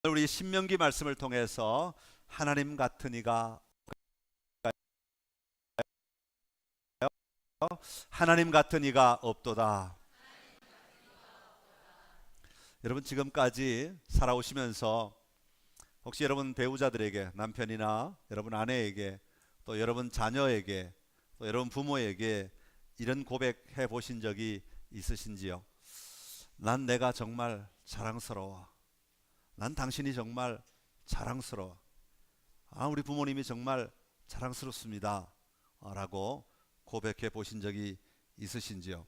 우리 신명기 말씀을 통해서 하나님 같은 이가 하나님 같은 이가 없도다. 여러분 지금까지 살아오시면서 혹시 여러분 배우자들에게, 남편이나 여러분 아내에게, 또 여러분 자녀에게, 또 여러분 부모에게 이런 고백해 보신 적이 있으신지요? 난 내가 정말 자랑스러워. 난 당신이 정말 자랑스러워. 우리 부모님이 정말 자랑스럽습니다. 라고 고백해 보신 적이 있으신지요?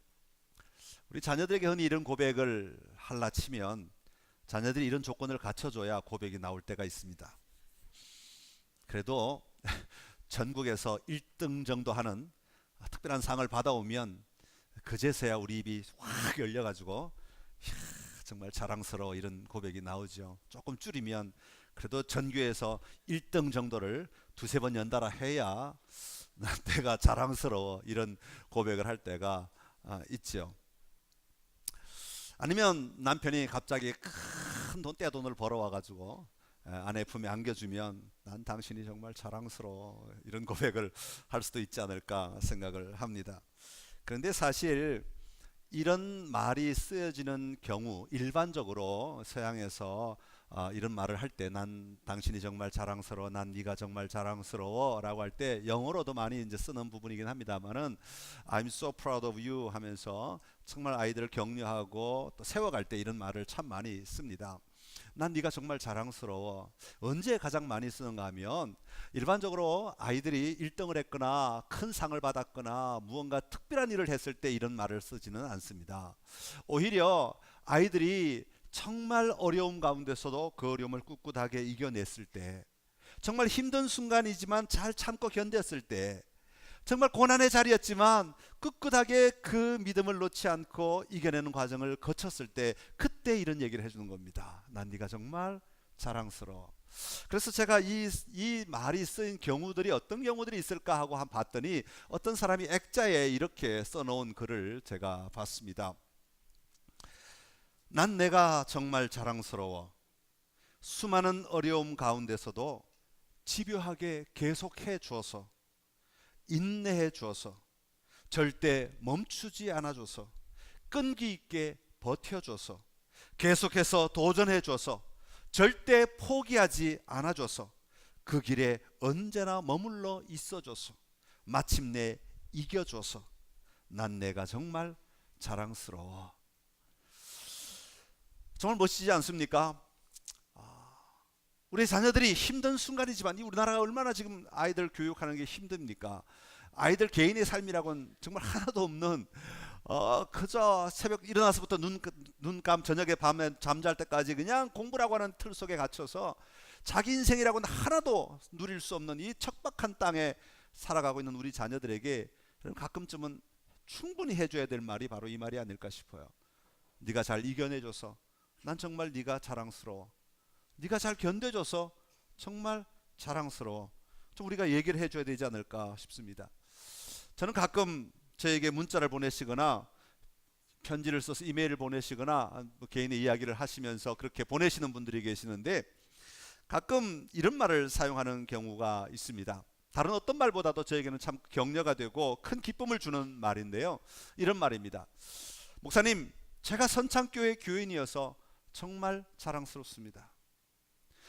우리 자녀들에게 흔히 이런 고백을 할라 치면 자녀들이 이런 조건을 갖춰줘야 고백이 나올 때가 있습니다. 그래도 전국에서 1등 정도 하는 특별한 상을 받아오면 그제서야 우리 입이 확 열려가지고 정말 자랑스러워 이런 고백이 나오죠. 조금 줄이면 그래도 전교에서 1등 정도를 두세 번 연달아 해야 내가 자랑스러워 이런 고백을 할 때가 있죠. 아니면 남편이 갑자기 큰 떼돈을 벌어와가지고 아내 품에 안겨주면 난 당신이 정말 자랑스러워 이런 고백을 할 수도 있지 않을까 생각을 합니다. 그런데 사실 이런 말이 쓰여지는 경우 일반적으로 서양에서 이런 말을 할 때 난 당신이 정말 자랑스러워, 난 네가 정말 자랑스러워 라고 할 때 영어로도 많이 이제 쓰는 부분이긴 합니다만은 I'm so proud of you 하면서 정말 아이들을 격려하고 또 세워갈 때 이런 말을 참 많이 씁니다. 난 네가 정말 자랑스러워. 언제 가장 많이 쓰는가 하면 일반적으로 아이들이 1등을 했거나 큰 상을 받았거나 무언가 특별한 일을 했을 때 이런 말을 쓰지는 않습니다. 오히려 아이들이 정말 어려움 가운데서도 그 어려움을 꿋꿋하게 이겨냈을 때, 정말 힘든 순간이지만 잘 참고 견뎠을 때, 정말 고난의 자리였지만 꿋꿋하게 그 믿음을 놓지 않고 이겨내는 과정을 거쳤을 때 그때 이런 얘기를 해주는 겁니다. 난 네가 정말 자랑스러워. 그래서 제가 이 말이 쓰인 경우들이 어떤 경우들이 있을까 하고 한번 봤더니 어떤 사람이 액자에 이렇게 써놓은 글을 제가 봤습니다. 난 내가 정말 자랑스러워. 수많은 어려움 가운데서도 집요하게 계속해 주어서, 인내해 주어서, 절대 멈추지 않아 줘서, 끈기 있게 버텨 줘서, 계속해서 도전해 줘서, 절대 포기하지 않아 줘서, 그 길에 언제나 머물러 있어 줘서, 마침내 이겨 줘서 난 내가 정말 자랑스러워. 정말 멋지지 않습니까? 우리 자녀들이 힘든 순간이지만 우리나라가 얼마나 지금 아이들 교육하는 게 힘듭니까? 아이들 개인의 삶이라고는 정말 하나도 없는 그저 새벽 일어나서부터 눈감 저녁에 밤에 잠잘 때까지 그냥 공부라고 하는 틀 속에 갇혀서 자기 인생이라고는 하나도 누릴 수 없는 이 척박한 땅에 살아가고 있는 우리 자녀들에게 가끔쯤은 충분히 해줘야 될 말이 바로 이 말이 아닐까 싶어요. 네가 잘 이겨내줘서 난 정말 네가 자랑스러워. 네가 잘 견뎌줘서 정말 자랑스러워. 좀 우리가 얘기를 해줘야 되지 않을까 싶습니다. 저는 가끔 저에게 문자를 보내시거나 편지를 써서 이메일을 보내시거나 개인의 이야기를 하시면서 그렇게 보내시는 분들이 계시는데 가끔 이런 말을 사용하는 경우가 있습니다. 다른 어떤 말보다도 저에게는 참 격려가 되고 큰 기쁨을 주는 말인데요. 이런 말입니다. 목사님, 제가 선창교회 교인이어서 정말 자랑스럽습니다.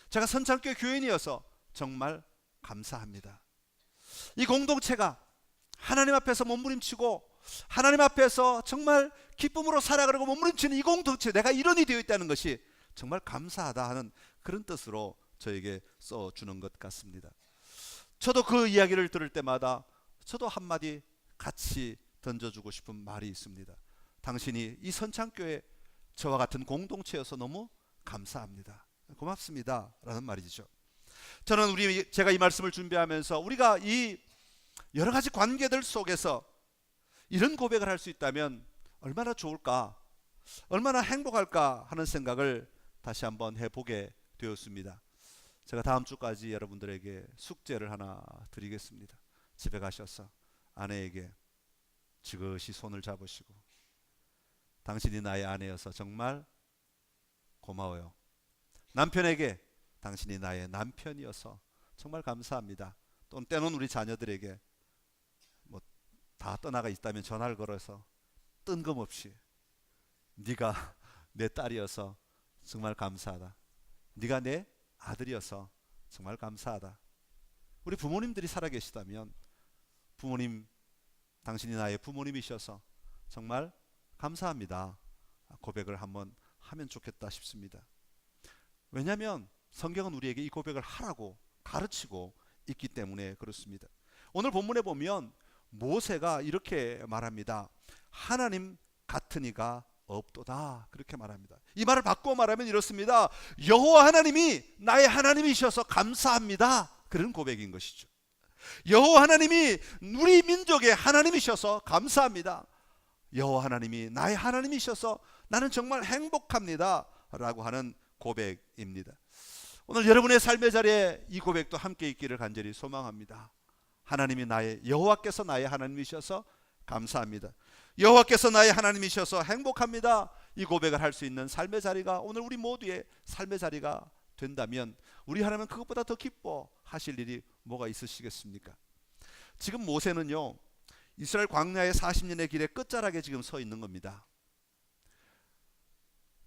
제가 선창교회 교인이어서 정말 감사합니다. 이 공동체가 하나님 앞에서 몸부림치고 하나님 앞에서 정말 기쁨으로 살아가려고 몸부림치는 이 공동체, 내가 일원이 되어 있다는 것이 정말 감사하다 하는 그런 뜻으로 저에게 써주는 것 같습니다. 저도 그 이야기를 들을 때마다 저도 한마디 같이 던져주고 싶은 말이 있습니다. 당신이 이 선창교회 저와 같은 공동체여서 너무 감사합니다. 고맙습니다 라는 말이죠. 저는 제가 이 말씀을 준비하면서 우리가 이 여러 가지 관계들 속에서 이런 고백을 할 수 있다면 얼마나 좋을까, 얼마나 행복할까 하는 생각을 다시 한번 해보게 되었습니다. 제가 다음 주까지 여러분들에게 숙제를 하나 드리겠습니다. 집에 가셔서 아내에게 지그시 손을 잡으시고 당신이 나의 아내여서 정말 고마워요. 남편에게 당신이 나의 남편이어서 정말 감사합니다. 또는 때론 우리 자녀들에게 뭐 다 떠나가 있다면 전화를 걸어서 뜬금없이 네가 내 딸이어서 정말 감사하다. 네가 내 아들이어서 정말 감사하다. 우리 부모님들이 살아계시다면 부모님, 당신이 나의 부모님이셔서 정말 감사합니다. 고백을 한번 하면 좋겠다 싶습니다. 왜냐하면 성경은 우리에게 이 고백을 하라고 가르치고 있기 때문에 그렇습니다. 오늘 본문에 보면 모세가 이렇게 말합니다. 하나님 같은 이가 없도다, 그렇게 말합니다. 이 말을 바꾸어 말하면 이렇습니다. 여호와 하나님이 나의 하나님이셔서 감사합니다, 그런 고백인 것이죠. 여호와 하나님이 우리 민족의 하나님이셔서 감사합니다. 여호와 하나님이 나의 하나님이셔서 나는 정말 행복합니다 라고 하는 고백입니다. 오늘 여러분의 삶의 자리에 이 고백도 함께 있기를 간절히 소망합니다. 하나님이 여호와께서 나의 하나님이셔서 감사합니다. 여호와께서 나의 하나님이셔서 행복합니다. 이 고백을 할 수 있는 삶의 자리가 오늘 우리 모두의 삶의 자리가 된다면 우리 하나님은 그것보다 더 기뻐하실 일이 뭐가 있으시겠습니까? 지금 모세는요, 이스라엘 광야의 40년의 길의 끝자락에 지금 서 있는 겁니다.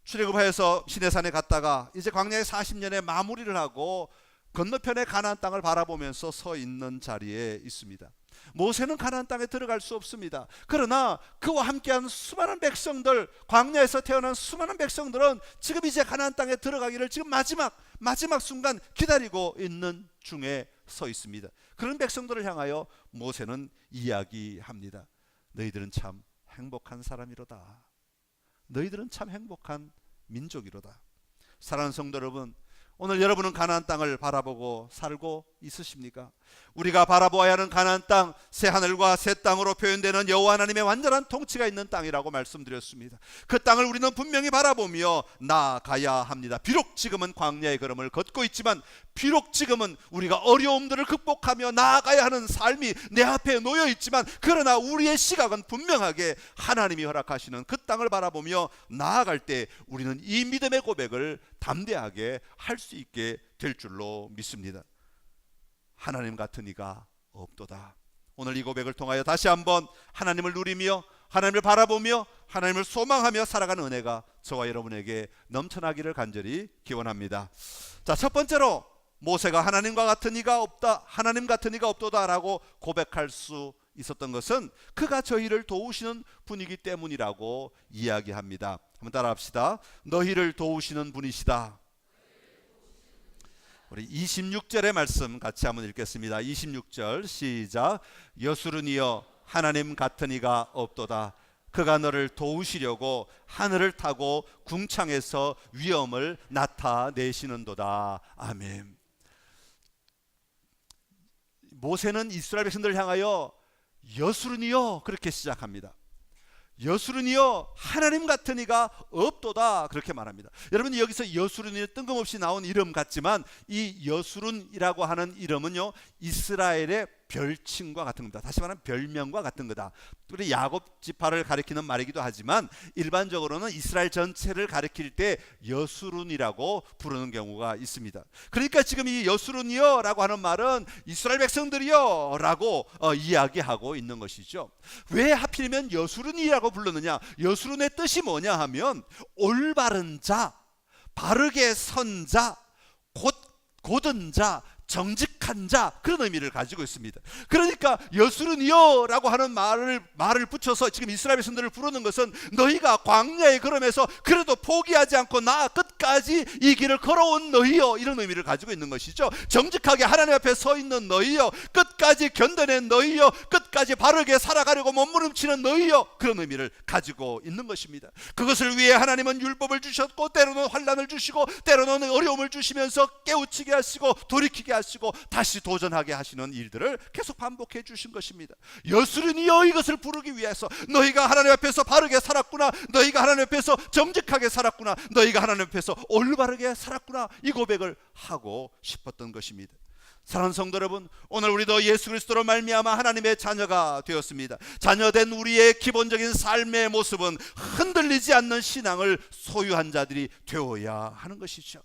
출애굽하여서 시내산에 갔다가 이제 광야의 40년의 마무리를 하고 건너편의 가나안 땅을 바라보면서 서 있는 자리에 있습니다. 모세는 가나안 땅에 들어갈 수 없습니다. 그러나 그와 함께한 수많은 백성들, 광야에서 태어난 수많은 백성들은 지금 이제 가나안 땅에 들어가기를 지금 마지막 순간 기다리고 있는 중에 서 있습니다. 그런 백성들을 향하여 모세는 이야기합니다. 너희들은 참 행복한 사람이로다. 너희들은 참 행복한 민족이로다. 사랑하는 성도 여러분, 오늘 여러분은 가나안 땅을 바라보고 살고 있으십니까? 우리가 바라보아야 하는 가나안 땅, 새 하늘과 새 땅으로 표현되는 여호와 하나님의 완전한 통치가 있는 땅이라고 말씀드렸습니다. 그 땅을 우리는 분명히 바라보며 나아가야 합니다. 비록 지금은 광야의 걸음을 걷고 있지만, 비록 지금은 우리가 어려움들을 극복하며 나아가야 하는 삶이 내 앞에 놓여 있지만, 그러나 우리의 시각은 분명하게 하나님이 허락하시는 그 땅을 바라보며 나아갈 때 우리는 이 믿음의 고백을 담대하게 할 수 있게 될 줄로 믿습니다. 하나님 같은 이가 없도다. 오늘 이 고백을 통하여 다시 한번 하나님을 누리며 하나님을 바라보며 하나님을 소망하며 살아가는 은혜가 저와 여러분에게 넘쳐나기를 간절히 기원합니다. 자, 첫 번째로 모세가 하나님과 같은 이가 없다, 하나님 같은 이가 없도다라고 고백할 수 있었던 것은 그가 저희를 도우시는 분이기 때문이라고 이야기합니다. 한번 따라합시다. 너희를 도우시는 분이시다. 우리 26절의 말씀 같이 한번 읽겠습니다. 26절 시작. 여수르니여 하나님 같은 이가 없도다. 그가 너를 도우시려고 하늘을 타고 궁창에서 위엄을 나타내시는도다. 아멘. 모세는 이스라엘 백성들을 향하여 여수르니여 그렇게 시작합니다. 여수르니여 하나님 같은 이가 없도다, 그렇게 말합니다. 여러분, 여기서 여수르니 뜬금없이 나온 이름 같지만 이 여수른이라고 하는 이름은요, 이스라엘의 별칭과 같은 겁니다. 다시 말하면 별명과 같은 거다. 우리 야곱 지파를 가리키는 말이기도 하지만 일반적으로는 이스라엘 전체를 가리킬 때 여수룬이라고 부르는 경우가 있습니다. 그러니까 지금 이 여수룬이여 라고 하는 말은 이스라엘 백성들이여 라고 이야기하고 있는 것이죠. 왜 하필이면 여수룬이라고 불렀느냐? 여수룬의 뜻이 뭐냐 하면 올바른 자, 바르게 선 자, 곧은 자, 정직한 자, 그런 의미를 가지고 있습니다. 그러니까 여수르니여라고 하는 말을 붙여서 지금 이스라엘 백성들을 부르는 것은 너희가 광야에 걸으면서 그래도 포기하지 않고 나 끝까지 이 길을 걸어온 너희여, 이런 의미를 가지고 있는 것이죠. 정직하게 하나님 앞에 서 있는 너희여, 끝까지 견뎌낸 너희여, 끝까지 바르게 살아가려고 몸부림치는 너희여, 그런 의미를 가지고 있는 것입니다. 그것을 위해 하나님은 율법을 주셨고 때로는 환난을 주시고 때로는 어려움을 주시면서 깨우치게 하시고 돌이키게 하시고 다시 도전하게 하시는 일들을 계속 반복해 주신 것입니다. 여수르니여, 이것을 부르기 위해서 너희가 하나님 앞에서 바르게 살았구나, 너희가 하나님 앞에서 정직하게 살았구나, 너희가 하나님 앞에서 올바르게 살았구나, 이 고백을 하고 싶었던 것입니다. 사랑하는 성도 여러분, 오늘 우리도 예수 그리스도로 말미암아 하나님의 자녀가 되었습니다. 자녀된 우리의 기본적인 삶의 모습은 흔들리지 않는 신앙을 소유한 자들이 되어야 하는 것이죠.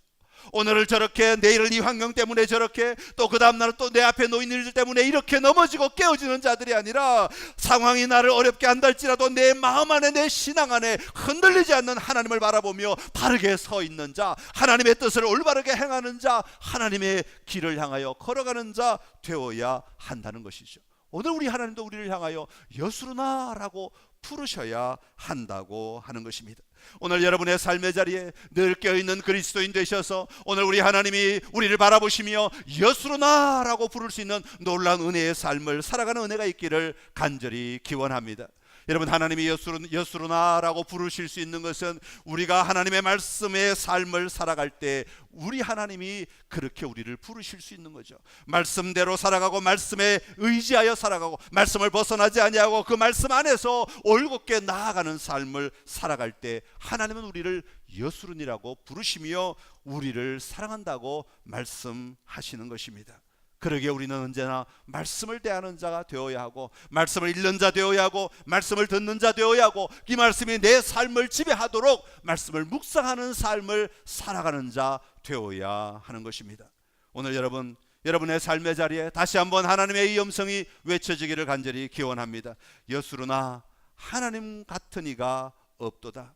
오늘을 저렇게, 내일을 이 환경 때문에 저렇게, 또 그 다음날은 또 내 앞에 놓인 일들 때문에 이렇게 넘어지고 깨어지는 자들이 아니라, 상황이 나를 어렵게 한달지라도 내 마음 안에, 내 신앙 안에 흔들리지 않는 하나님을 바라보며 바르게 서 있는 자, 하나님의 뜻을 올바르게 행하는 자, 하나님의 길을 향하여 걸어가는 자 되어야 한다는 것이죠. 오늘 우리 하나님도 우리를 향하여 여수르나라고 부르셔야 한다고 하는 것입니다. 오늘 여러분의 삶의 자리에 늘 깨어있는 그리스도인 되셔서 오늘 우리 하나님이 우리를 바라보시며 여수르나라고 부를 수 있는 놀라운 은혜의 삶을 살아가는 은혜가 있기를 간절히 기원합니다. 여러분, 하나님이 여수르나라고 부르실 수 있는 것은 우리가 하나님의 말씀의 삶을 살아갈 때 우리 하나님이 그렇게 우리를 부르실 수 있는 거죠. 말씀대로 살아가고 말씀에 의지하여 살아가고 말씀을 벗어나지 아니하고 그 말씀 안에서 올곧게 나아가는 삶을 살아갈 때 하나님은 우리를 여수른이라고 부르시며 우리를 사랑한다고 말씀하시는 것입니다. 그러기에 우리는 언제나 말씀을 대하는 자가 되어야 하고, 말씀을 읽는 자 되어야 하고, 말씀을 듣는 자 되어야 하고, 이 말씀이 내 삶을 지배하도록 말씀을 묵상하는 삶을 살아가는 자 되어야 하는 것입니다. 오늘 여러분의 삶의 자리에 다시 한번 하나님의 이 음성이 외쳐지기를 간절히 기원합니다. 여수르나 하나님 같은 이가 없도다.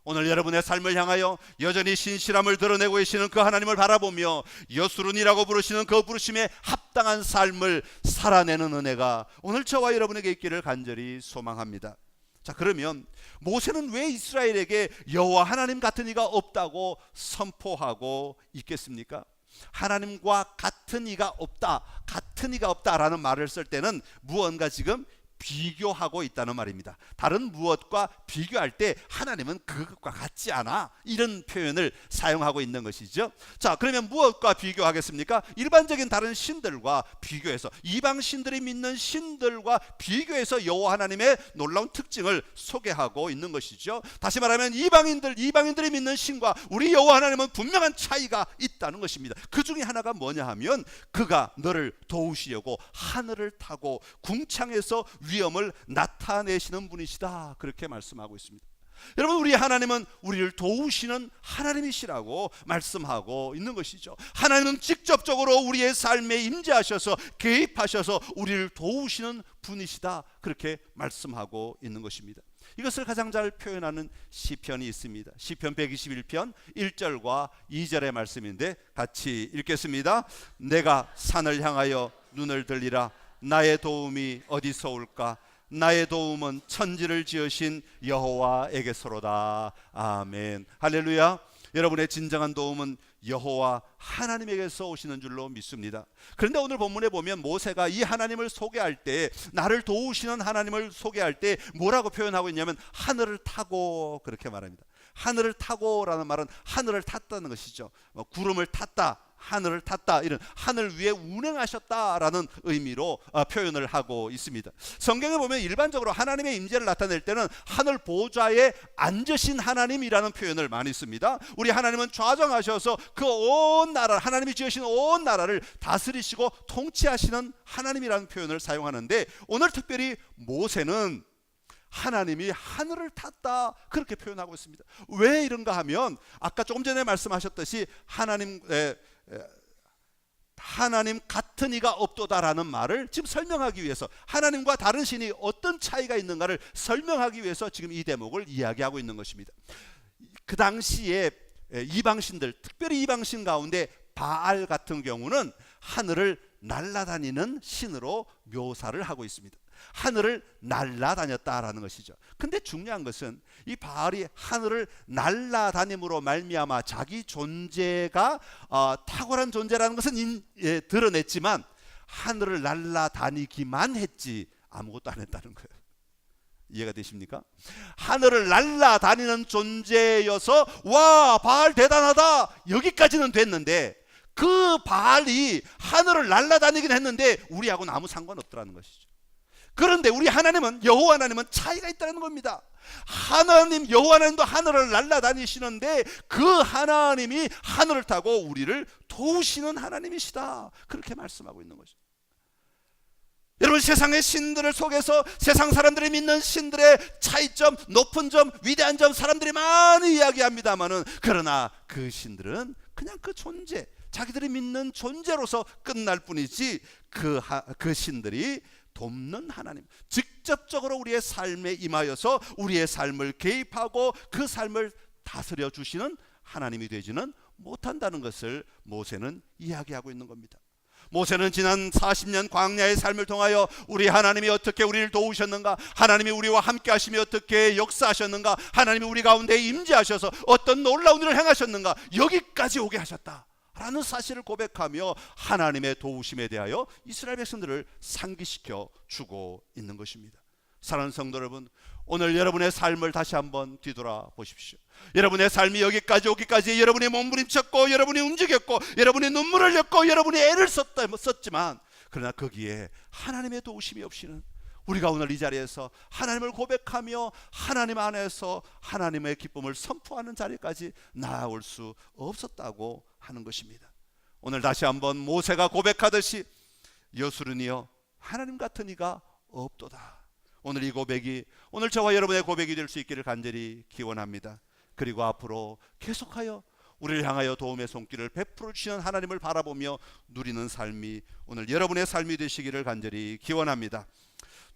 오늘 여러분의 삶을 향하여 여전히 신실함을 드러내고 계시는 그 하나님을 바라보며 여수른이라고 부르시는 그 부르심에 합당한 삶을 살아내는 은혜가 오늘 저와 여러분에게 있기를 간절히 소망합니다. 자, 그러면 모세는 왜 이스라엘에게 여호와 하나님 같은 이가 없다고 선포하고 있겠습니까? 하나님과 같은 이가 없다, 같은 이가 없다라는 말을 쓸 때는 무언가 지금 비교하고 있다는 말입니다. 다른 무엇과 비교할 때 하나님은 그것과 같지 않아, 이런 표현을 사용하고 있는 것이죠. 자, 그러면 무엇과 비교하겠습니까? 일반적인 다른 신들과 비교해서, 이방 신들이 믿는 신들과 비교해서 여호와 하나님의 놀라운 특징을 소개하고 있는 것이죠. 다시 말하면 이방인들이 믿는 신과 우리 여호와 하나님은 분명한 차이가 있다는 것입니다. 그 중에 하나가 뭐냐 하면, 그가 너를 도우시려고 하늘을 타고 궁창에서 위엄을 나타내시는 분이시다, 그렇게 말씀하고 있습니다. 여러분, 우리 하나님은 우리를 도우시는 하나님이시라고 말씀하고 있는 것이죠. 하나님은 직접적으로 우리의 삶에 임재하셔서 개입하셔서 우리를 도우시는 분이시다, 그렇게 말씀하고 있는 것입니다. 이것을 가장 잘 표현하는 시편이 있습니다. 시편 121편 1절과 2절의 말씀인데 같이 읽겠습니다. 내가 산을 향하여 눈을 들리라. 나의 도움이 어디서 올까? 나의 도움은 천지를 지으신 여호와에게서로다. 아멘. 할렐루야. 여러분의 진정한 도움은 여호와 하나님에게서 오시는 줄로 믿습니다. 그런데 오늘 본문에 보면 모세가 이 하나님을 소개할 때, 나를 도우시는 하나님을 소개할 때 뭐라고 표현하고 있냐면 하늘을 타고, 그렇게 말합니다. 하늘을 타고라는 말은 하늘을 탔다는 것이죠. 구름을 탔다, 하늘을 탔다, 이런 하늘 위에 운행하셨다라는 의미로 표현을 하고 있습니다. 성경에 보면 일반적으로 하나님의 임재를 나타낼 때는 하늘 보좌에 앉으신 하나님이라는 표현을 많이 씁니다. 우리 하나님은 좌정하셔서 그 온 나라, 하나님이 지으신 온 나라를 다스리시고 통치하시는 하나님이라는 표현을 사용하는데, 오늘 특별히 모세는 하나님이 하늘을 탔다, 그렇게 표현하고 있습니다. 왜 이런가 하면, 아까 조금 전에 말씀하셨듯이 하나님 같은 이가 없도다라는 말을 지금 설명하기 위해서, 하나님과 다른 신이 어떤 차이가 있는가를 설명하기 위해서 지금 이 대목을 이야기하고 있는 것입니다. 그 당시에 이방신들, 특별히 이방신 가운데 바알 같은 경우는 하늘을 날아다니는 신으로 묘사를 하고 있습니다. 하늘을 날아다녔다라는 것이죠. 근데 중요한 것은 이 바알이 하늘을 날아다님으로 말미암아 자기 존재가 탁월한 존재라는 것은 드러냈지만, 하늘을 날아다니기만 했지 아무것도 안 했다는 거예요. 이해가 되십니까? 하늘을 날아다니는 존재여서 와, 바알 대단하다, 여기까지는 됐는데, 그 바알이 하늘을 날아다니긴 했는데 우리하고는 아무 상관없더라는 것이죠. 그런데 우리 하나님은, 여호와 하나님은 차이가 있다는 겁니다. 하나님, 여호와 하나님도 하늘을 날아다니시는데 그 하나님이 하늘을 타고 우리를 도우시는 하나님이시다, 그렇게 말씀하고 있는 거죠. 여러분, 세상의 신들을 속에서 세상 사람들이 믿는 신들의 차이점, 높은 점, 위대한 점 사람들이 많이 이야기합니다만은, 그러나 그 신들은 그냥 그 존재, 자기들이 믿는 존재로서 끝날 뿐이지 그 신들이 돕는 하나님, 직접적으로 우리의 삶에 임하여서 우리의 삶을 개입하고 그 삶을 다스려 주시는 하나님이 되지는 못한다는 것을 모세는 이야기하고 있는 겁니다. 모세는 지난 40년 광야의 삶을 통하여 우리 하나님이 어떻게 우리를 도우셨는가, 하나님이 우리와 함께 하시며 어떻게 역사하셨는가, 하나님이 우리 가운데 임재하셔서 어떤 놀라운 일을 행하셨는가, 여기까지 오게 하셨다 라는 사실을 고백하며 하나님의 도우심에 대하여 이스라엘 백성들을 상기시켜 주고 있는 것입니다. 사랑하는 성도 여러분, 오늘 여러분의 삶을 다시 한번 뒤돌아 보십시오. 여러분의 삶이 여기까지 오기까지 여러분이 몸부림쳤고, 여러분이 움직였고, 여러분이 눈물을 흘렸고, 여러분이 애를 썼지만, 그러나 거기에 하나님의 도우심이 없이는 우리가 오늘 이 자리에서 하나님을 고백하며 하나님 안에서 하나님의 기쁨을 선포하는 자리까지 나아올 수 없었다고 하는 것입니다. 오늘 다시 한번 모세가 고백하듯이 여수르니여 하나님 같은 이가 없도다. 오늘 이 고백이 오늘 저와 여러분의 고백이 될 수 있기를 간절히 기원합니다. 그리고 앞으로 계속하여 우리를 향하여 도움의 손길을 베풀어 주시는 하나님을 바라보며 누리는 삶이 오늘 여러분의 삶이 되시기를 간절히 기원합니다.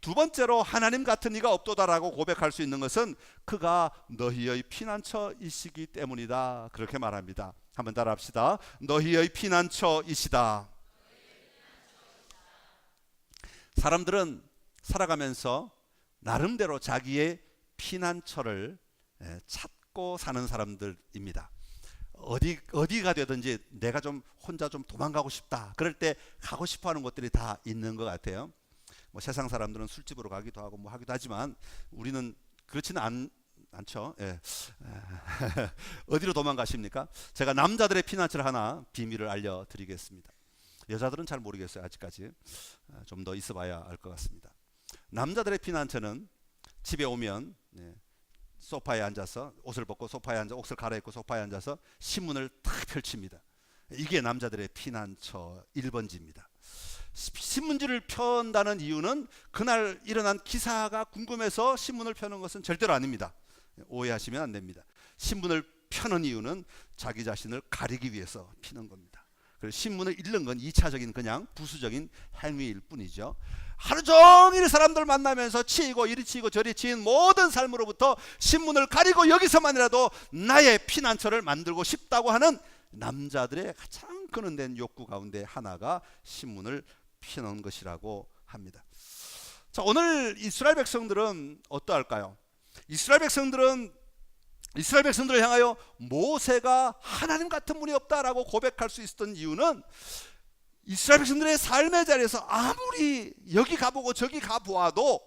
두 번째로 하나님 같은 이가 없도다라고 고백할 수 있는 것은 그가 너희의 피난처이시기 때문이다, 그렇게 말합니다. 한번 따라합시다. 너희의 피난처이시다. 사람들은 살아가면서 나름대로 자기의 피난처를 찾고 사는 사람들입니다. 어디가 되든지 내가 좀 혼자 좀 도망가고 싶다, 그럴 때 가고 싶어하는 곳들이 다 있는 것 같아요. 뭐 세상 사람들은 술집으로 가기도 하고 뭐 하기도 하지만 우리는 그렇지는 않죠. 예. 어디로 도망가십니까? 제가 남자들의 피난처를 하나 비밀을 알려드리겠습니다. 여자들은 잘 모르겠어요. 아직까지 좀 더 있어봐야 알 것 같습니다. 남자들의 피난처는 집에 오면 소파에 앉아서 옷을 벗고 소파에 앉아 옷을 갈아입고 소파에 앉아서 신문을 탁 펼칩니다. 이게 남자들의 피난처 1번지입니다. 신문지를 편다는 이유는 그날 일어난 기사가 궁금해서 신문을 펴는 것은 절대로 아닙니다. 오해하시면 안 됩니다. 신문을 펴는 이유는 자기 자신을 가리기 위해서 피는 겁니다. 그래서 신문을 읽는 건 2차적인 그냥 부수적인 행위일 뿐이죠. 하루 종일 사람들 만나면서 치이고 이리 치이고 저리 치인 모든 삶으로부터 신문을 가리고 여기서만이라도 나의 피난처를 만들고 싶다고 하는 남자들의 가장 근원된 욕구 가운데 하나가 신문을 피는 것이라고 합니다. 자, 오늘 이스라엘 백성들은 어떠할까요? 이스라엘 백성들을 향하여 모세가 하나님 같은 분이 없다라고 고백할 수 있었던 이유는 이스라엘 백성들의 삶의 자리에서 아무리 여기 가보고 저기 가보아도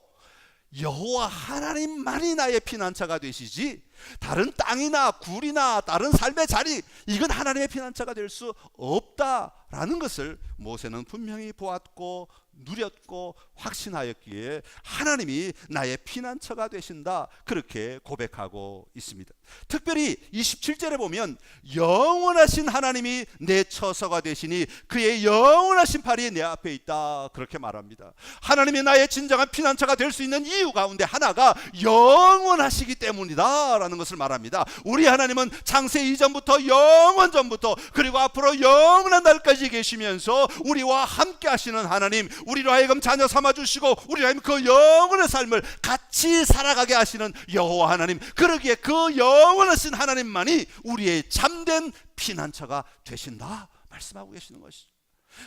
여호와 하나님만이 나의 피난처가 되시지 다른 땅이나 굴이나 다른 삶의 자리, 이건 하나님의 피난처가 될 수 없다라는 것을 모세는 분명히 보았고 누렸고 확신하였기에 하나님이 나의 피난처가 되신다, 그렇게 고백하고 있습니다. 특별히 27절에 보면 영원하신 하나님이 내 처소가 되시니 그의 영원하신 팔이 내 앞에 있다, 그렇게 말합니다. 하나님이 나의 진정한 피난처가 될 수 있는 이유 가운데 하나가 영원하시기 때문이다 라는 것을 말합니다. 우리 하나님은 창세 이전부터 영원 전부터 그리고 앞으로 영원한 날까지 계시면서 우리와 함께 하시는 하나님, 우리로 하여금 자녀 삼아주시고 우리로 하여금 그 영원의 삶을 같이 살아가게 하시는 여호와 하나님, 그러기에 그 영원하신 하나님만이 우리의 참된 피난처가 되신다 말씀하고 계시는 것이죠.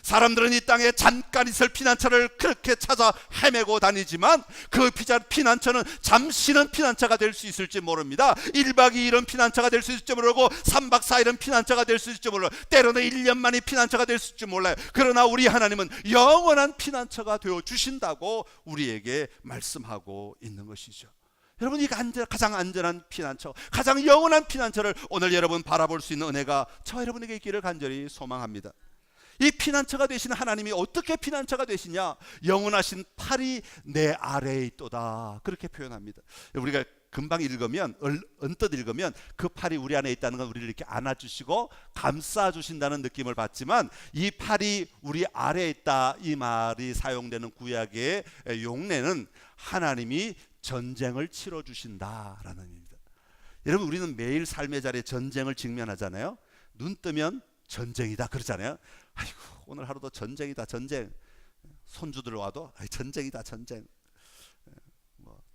사람들은 이 땅에 잠깐 있을 피난처를 그렇게 찾아 헤매고 다니지만 그 피난처는 잠시는 피난처가 될 수 있을지 모릅니다. 1박 2일은 피난처가 될 수 있을지 모르고 3박 4일은 피난처가 될 수 있을지 몰라요. 때로는 1년 만이 피난처가 될 수 있을지 몰라요. 그러나 우리 하나님은 영원한 피난처가 되어 주신다고 우리에게 말씀하고 있는 것이죠. 여러분, 이 가장 안전한 피난처, 가장 영원한 피난처를 오늘 여러분 바라볼 수 있는 은혜가 저와 여러분에게 있기를 간절히 소망합니다. 이 피난처가 되시는 하나님이 어떻게 피난처가 되시냐? 영원하신 팔이 내 아래에 있도다, 그렇게 표현합니다. 우리가 금방 읽으면, 언뜻 읽으면 그 팔이 우리 안에 있다는 건 우리를 이렇게 안아주시고 감싸주신다는 느낌을 받지만 이 팔이 우리 아래에 있다, 이 말이 사용되는 구약의 용례는 하나님이 전쟁을 치러주신다라는 의미입니다. 여러분, 우리는 매일 삶의 자리에 전쟁을 직면하잖아요. 눈 뜨면 전쟁이다 그러잖아요. 아이고 오늘 하루도 전쟁이다 전쟁. 손주들 와도 전쟁이다 전쟁.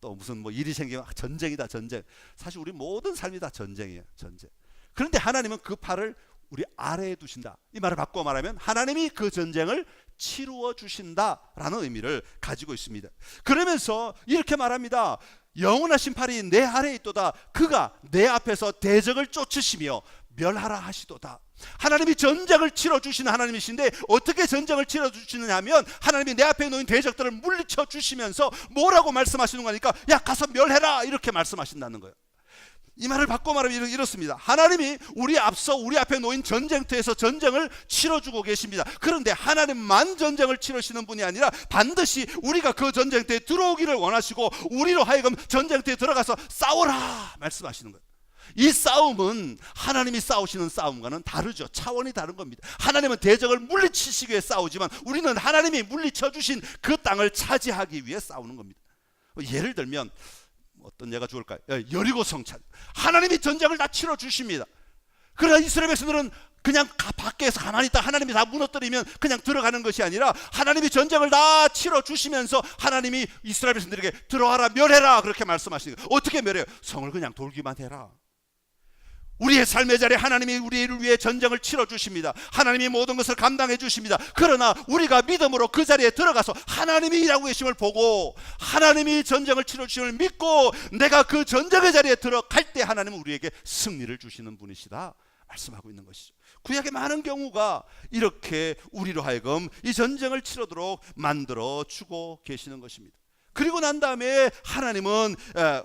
또 무슨 일이 생기면 전쟁이다 전쟁. 사실 우리 모든 삶이 다 전쟁이에요 전쟁. 그런데 하나님은 그 팔을 우리 아래에 두신다. 이 말을 바꿔 말하면 하나님이 그 전쟁을 치루어 주신다라는 의미를 가지고 있습니다. 그러면서 이렇게 말합니다. 영원하신 팔이 내 아래에 있도다. 그가 내 앞에서 대적을 쫓으시며 멸하라 하시도다. 하나님이 전쟁을 치러주시는 하나님이신데 어떻게 전쟁을 치러주시느냐 하면 하나님이 내 앞에 놓인 대적들을 물리쳐 주시면서 뭐라고 말씀하시는 거니까 야 가서 멸해라 이렇게 말씀하신다는 거예요. 이 말을 바꿔 말하면 이렇습니다. 하나님이 우리 앞에 놓인 전쟁터에서 전쟁을 치러주고 계십니다. 그런데 하나님만 전쟁을 치르시는 분이 아니라 반드시 우리가 그 전쟁터에 들어오기를 원하시고 우리로 하여금 전쟁터에 들어가서 싸워라 말씀하시는 거예요. 이 싸움은 하나님이 싸우시는 싸움과는 다르죠. 차원이 다른 겁니다. 하나님은 대적을 물리치시기 위해 싸우지만 우리는 하나님이 물리쳐 주신 그 땅을 차지하기 위해 싸우는 겁니다. 예를 들면 어떤 예가 좋을까요? 여리고 성찬. 하나님이 전쟁을 다 치러 주십니다. 그러나 이스라엘 백성들은 그냥 밖에서 가만히 있다 하나님이 다 무너뜨리면 그냥 들어가는 것이 아니라 하나님이 전쟁을 다 치러 주시면서 하나님이 이스라엘 백성들에게 들어와라 멸해라 그렇게 말씀하시는 거예요. 어떻게 멸해요? 성을 그냥 돌기만 해라. 우리의 삶의 자리에 하나님이 우리를 위해 전쟁을 치러 주십니다. 하나님이 모든 것을 감당해 주십니다. 그러나 우리가 믿음으로 그 자리에 들어가서 하나님이 일하고 계심을 보고 하나님이 전쟁을 치러 주심을 믿고 내가 그 전쟁의 자리에 들어갈 때 하나님은 우리에게 승리를 주시는 분이시다 말씀하고 있는 것이죠. 구약의 많은 경우가 이렇게 우리로 하여금 이 전쟁을 치르도록 만들어 주고 계시는 것입니다. 그리고 난 다음에 하나님은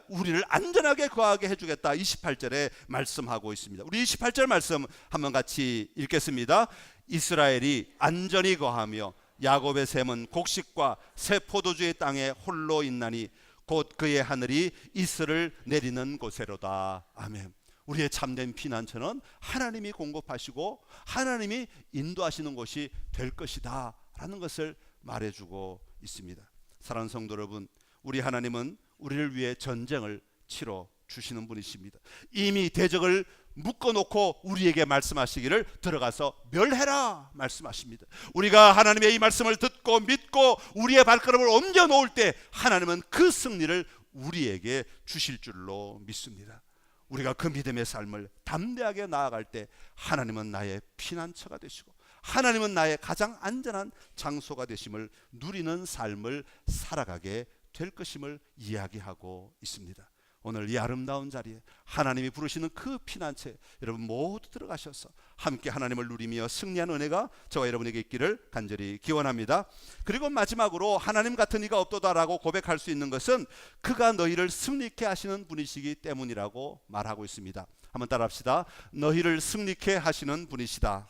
우리를 안전하게 거하게 해주겠다 28절에 말씀하고 있습니다. 우리 28절 말씀 한번 같이 읽겠습니다. 이스라엘이 안전히 거하며 야곱의 샘은 곡식과 새 포도주의 땅에 홀로 있나니 곧 그의 하늘이 이슬을 내리는 곳에로다. 아멘. 우리의 참된 피난처는 하나님이 공급하시고 하나님이 인도하시는 곳이 될 것이다 라는 것을 말해주고 있습니다. 사랑하는 성도 여러분, 우리 하나님은 우리를 위해 전쟁을 치러 주시는 분이십니다. 이미 대적을 묶어놓고 우리에게 말씀하시기를 들어가서 멸해라 말씀하십니다. 우리가 하나님의 이 말씀을 듣고 믿고 우리의 발걸음을 옮겨 놓을 때 하나님은 그 승리를 우리에게 주실 줄로 믿습니다. 우리가 그 믿음의 삶을 담대하게 나아갈 때 하나님은 나의 피난처가 되시고 하나님은 나의 가장 안전한 장소가 되심을 누리는 삶을 살아가게 될 것임을 이야기하고 있습니다. 오늘 이 아름다운 자리에 하나님이 부르시는 그 피난처에 여러분 모두 들어가셔서 함께 하나님을 누리며 승리하는 은혜가 저와 여러분에게 있기를 간절히 기원합니다. 그리고 마지막으로 하나님 같은 이가 없도다라고 고백할 수 있는 것은 그가 너희를 승리케 하시는 분이시기 때문이라고 말하고 있습니다. 한번 따라합시다. 너희를 승리케 하시는 분이시다.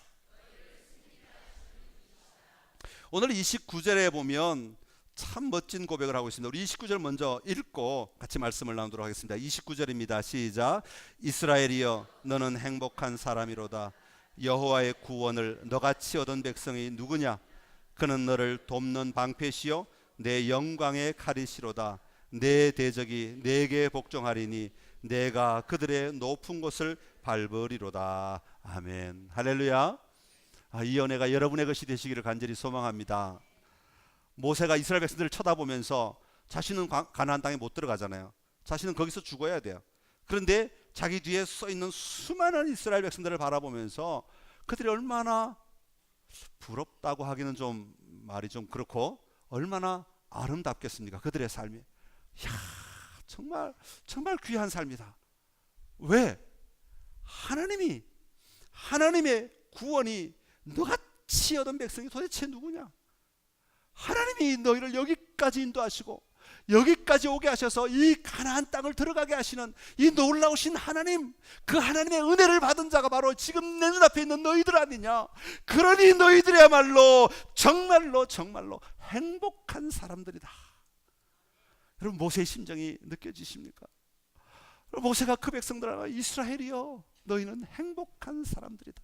오늘 29절에 보면 참 멋진 고백을 하고 있습니다. 우리 29절 먼저 읽고 같이 말씀을 나누도록 하겠습니다. 29절입니다. 시작. 이스라엘이여 너는 행복한 사람이로다. 여호와의 구원을 너같이 얻은 백성이 누구냐? 그는 너를 돕는 방패시요 내 영광의 칼이시로다. 내 대적이 내게 복종하리니 내가 그들의 높은 곳을 밟으리로다. 아멘. 할렐루야. 이 은혜가 여러분의 것이 되시기를 간절히 소망합니다. 모세가 이스라엘 백성들을 쳐다보면서 자신은 가나안 땅에 못 들어가잖아요. 자신은 거기서 죽어야 돼요. 그런데 자기 뒤에 서 있는 수많은 이스라엘 백성들을 바라보면서 그들이 얼마나 부럽다고 하기는 좀 말이 좀 그렇고 얼마나 아름답겠습니까? 그들의 삶이. 이야, 정말 귀한 삶이다. 왜? 하나님의 구원이 너같이 얻은 백성이 도대체 누구냐? 하나님이 너희를 여기까지 인도하시고 여기까지 오게 하셔서 이 가나안 땅을 들어가게 하시는 이 놀라우신 하나님, 그 하나님의 은혜를 받은 자가 바로 지금 내 눈앞에 있는 너희들 아니냐? 그러니 너희들이야말로 정말로 행복한 사람들이다. 여러분 모세의 심정이 느껴지십니까? 모세가 그 백성들아 이스라엘이여 너희는 행복한 사람들이다.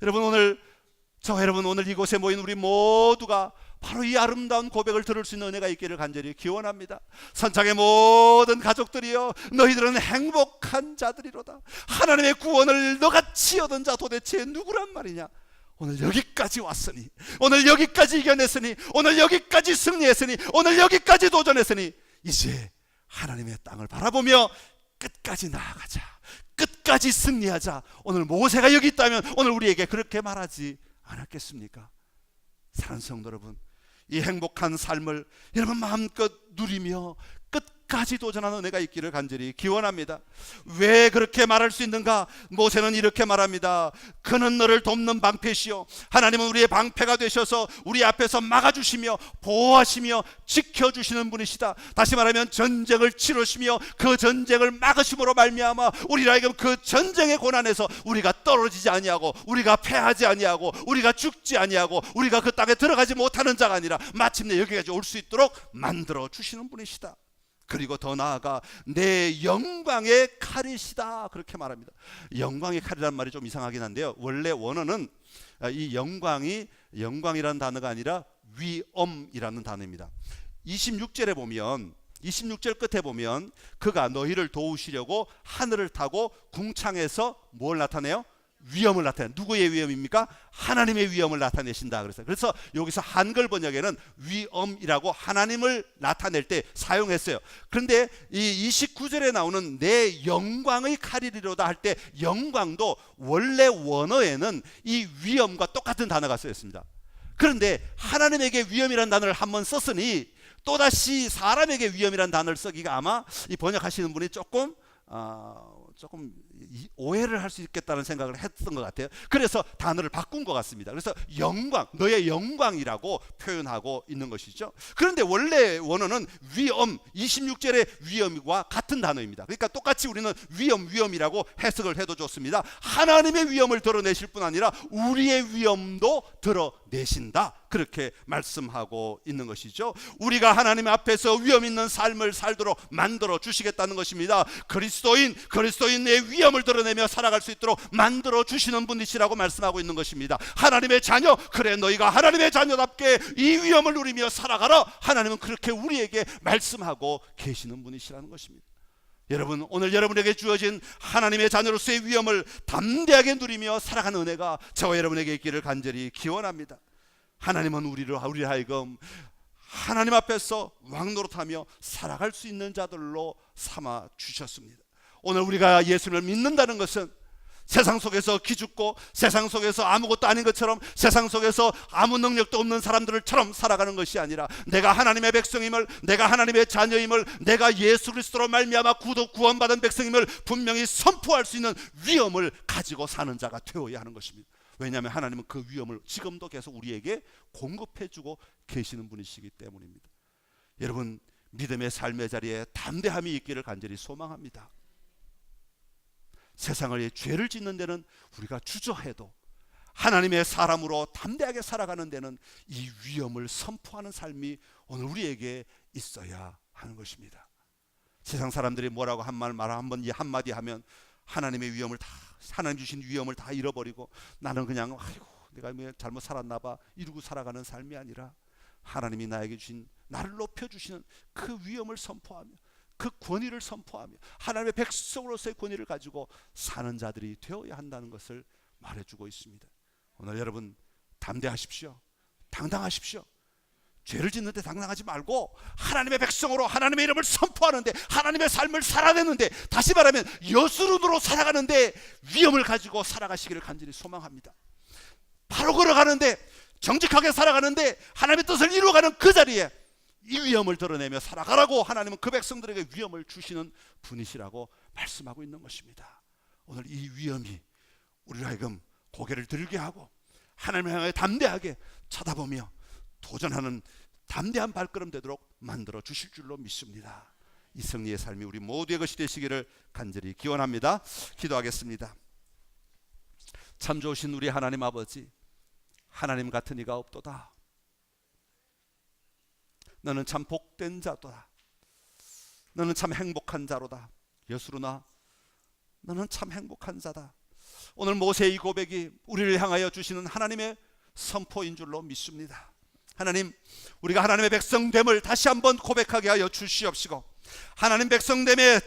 여러분 오늘 이곳에 모인 우리 모두가 바로 이 아름다운 고백을 들을 수 있는 은혜가 있기를 간절히 기원합니다. 선창의 모든 가족들이여, 너희들은 행복한 자들이로다. 하나님의 구원을 너같이 얻은 자 도대체 누구란 말이냐? 오늘 여기까지 왔으니, 오늘 여기까지 이겨냈으니, 오늘 여기까지 승리했으니, 오늘 여기까지 도전했으니 이제 하나님의 땅을 바라보며 끝까지 나아가자, 끝까지 승리하자. 오늘 모세가 여기 있다면 오늘 우리에게 그렇게 말하지 않았겠습니까? 사랑하는 성도 여러분, 이 행복한 삶을 여러분 마음껏 누리며 끝까지 도전하는 은혜가 있기를 간절히 기원합니다. 왜 그렇게 말할 수 있는가? 모세는 이렇게 말합니다. 그는 너를 돕는 방패시요, 하나님은 우리의 방패가 되셔서 우리 앞에서 막아주시며 보호하시며 지켜주시는 분이시다. 다시 말하면 전쟁을 치르시며 그 전쟁을 막으심으로 말미암아 우리라에게 그 전쟁의 고난에서 우리가 떨어지지 아니하고, 우리가 패하지 아니하고, 우리가 죽지 아니하고, 우리가 그 땅에 들어가지 못하는 자가 아니라 마침내 여기까지 올 수 있도록 만들어 주시는 분이시다. 그리고 더 나아가 내 영광의 칼이시다, 그렇게 말합니다. 영광의 칼이라는 말이 좀 이상하긴 한데요, 원래 원어는 이 영광이라는 단어가 아니라 위엄이라는 단어입니다. 26절에 보면, 26절 끝에 보면 그가 너희를 도우시려고 하늘을 타고 궁창에서 뭘 나타내요? 위엄을 나타내. 누구의 위엄입니까? 하나님의 위엄을 나타내신다. 그래서 여기서 한글 번역에는 위엄이라고 하나님을 나타낼 때 사용했어요. 그런데 이 29절에 나오는 내 영광의 칼이리로다 할 때 영광도 원래 원어에는 이 위엄과 똑같은 단어가 쓰였습니다. 그런데 하나님에게 위엄이라는 단어를 한번 썼으니 또다시 사람에게 위엄이라는 단어를 쓰기가 아마 이 번역하시는 분이 조금 오해를 할 수 있겠다는 생각을 했던 것 같아요. 그래서 단어를 바꾼 것 같습니다. 그래서 영광, 너의 영광이라고 표현하고 있는 것이죠. 그런데 원래 원어는 위엄, 26절의 위엄과 같은 단어입니다. 그러니까 똑같이 우리는 위엄이라고 해석을 해도 좋습니다. 하나님의 위엄을 드러내실 뿐 아니라 우리의 위엄도 드러내신다, 그렇게 말씀하고 있는 것이죠. 우리가 하나님 앞에서 위엄 있는 삶을 살도록 만들어 주시겠다는 것입니다. 그리스도인의 위엄을 드러내며 살아갈 수 있도록 만들어 주시는 분이시라고 말씀하고 있는 것입니다. 하나님의 자녀, 그래 너희가 하나님의 자녀답게 이 위엄을 누리며 살아가라, 하나님은 그렇게 우리에게 말씀하고 계시는 분이시라는 것입니다. 여러분, 오늘 여러분에게 주어진 하나님의 자녀로서의 위엄을 담대하게 누리며 살아가는 은혜가 저와 여러분에게 있기를 간절히 기원합니다. 하나님은 우리 하여금 하나님 앞에서 왕노릇하며 살아갈 수 있는 자들로 삼아 주셨습니다. 오늘 우리가 예수를 믿는다는 것은 세상 속에서 기죽고 세상 속에서 아무것도 아닌 것처럼 세상 속에서 아무 능력도 없는 사람들처럼 살아가는 것이 아니라 내가 하나님의 백성임을, 내가 하나님의 자녀임을, 내가 예수 그리스도로 말미암아 구원받은 백성임을 분명히 선포할 수 있는 위엄을 가지고 사는 자가 되어야 하는 것입니다. 왜냐하면 하나님은 그 위엄을 지금도 계속 우리에게 공급해주고 계시는 분이시기 때문입니다. 여러분, 믿음의 삶의 자리에 담대함이 있기를 간절히 소망합니다. 세상을 죄를 짓는 데는 우리가 주저해도 하나님의 사람으로 담대하게 살아가는 데는 이 위엄을 선포하는 삶이 오늘 우리에게 있어야 하는 것입니다. 세상 사람들이 뭐라고 한번 한마디 하면 하나님의 위엄을 다, 하나님 주신 위엄을 다 잃어버리고 나는 그냥 아이고 내가 잘못 살았나 봐 이러고 살아가는 삶이 아니라 하나님이 나에게 주신, 나를 높여주시는 그 위엄을 선포하며 그 권위를 선포하며 하나님의 백성으로서의 권위를 가지고 사는 자들이 되어야 한다는 것을 말해주고 있습니다. 오늘 여러분 담대하십시오. 당당하십시오. 죄를 짓는데 당당하지 말고 하나님의 백성으로 하나님의 이름을 선포하는데, 하나님의 삶을 살아내는데, 다시 말하면 여수론으로 살아가는데 위엄을 가지고 살아가시기를 간절히 소망합니다. 바로 걸어가는데, 정직하게 살아가는데, 하나님의 뜻을 이루어가는 그 자리에 이 위엄을 드러내며 살아가라고 하나님은 그 백성들에게 위엄을 주시는 분이시라고 말씀하고 있는 것입니다. 오늘 이 위엄이 우리를 하여금 고개를 들게 하고 하나님을 향해 담대하게 쳐다보며 도전하는 담대한 발걸음 되도록 만들어 주실 줄로 믿습니다. 이 승리의 삶이 우리 모두의 것이 되시기를 간절히 기원합니다. 기도하겠습니다. 참 좋으신 우리 하나님 아버지, 하나님 같은 이가 없도다. 너는 참 복된 자도다. 너는 참 행복한 자로다. 여수로나 너는 참 행복한 자다. 오늘 모세의 이 고백이 우리를 향하여 주시는 하나님의 선포인 줄로 믿습니다. 하나님, 우리가 하나님의 백성됨을 다시 한번 고백하게 하여 주시옵시고, 하나님 백성됨의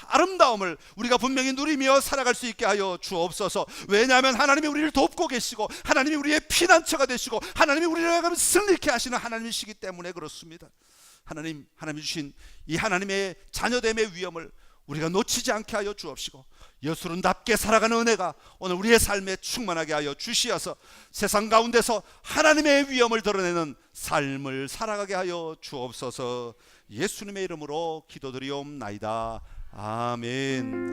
아름다움을 우리가 분명히 누리며 살아갈 수 있게 하여 주옵소서. 왜냐하면 하나님이 우리를 돕고 계시고, 하나님이 우리의 피난처가 되시고, 하나님이 우리를 승리케 하시는 하나님이시기 때문에 그렇습니다. 하나님이 주신 이 하나님의 자녀됨의 위엄을 우리가 놓치지 않게 하여 주옵시고, 예수님답게 살아가는 은혜가 오늘 우리의 삶에 충만하게 하여 주시어서 세상 가운데서 하나님의 위엄을 드러내는 삶을 살아가게 하여 주옵소서. 예수님의 이름으로 기도드리옵나이다. 아멘.